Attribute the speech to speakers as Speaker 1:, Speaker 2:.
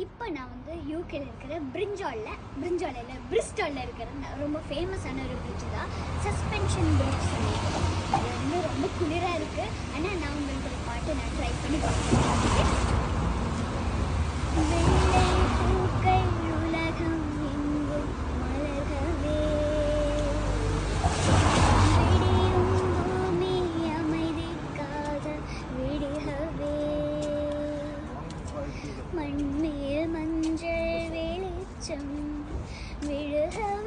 Speaker 1: இப்போ நான் வந்து யூகேல இருக்கிற பிரிஸ்டாலில் இருக்கிற ரொம்ப ஃபேமஸான ஒரு பிரிட்ஜ் தான் சஸ்பென்ஷன் பிரிட்ஜ் சொல்லிட்டு. அது வந்து ரொம்ப குளிராக இருக்குது. ஆனால் நான் உங்களுக்கு ஒரு பாட்டு நான் ட்ரை பண்ணி பார்க்குறேன். வெள்ளை பூக்கள் உலகம் எங்கும் மலர்கவே, விடியும் பூமி அமைதிக்காக விடுகவே, மண்மேல் மஞ்சள் வெளிச்சம் விழுகவே.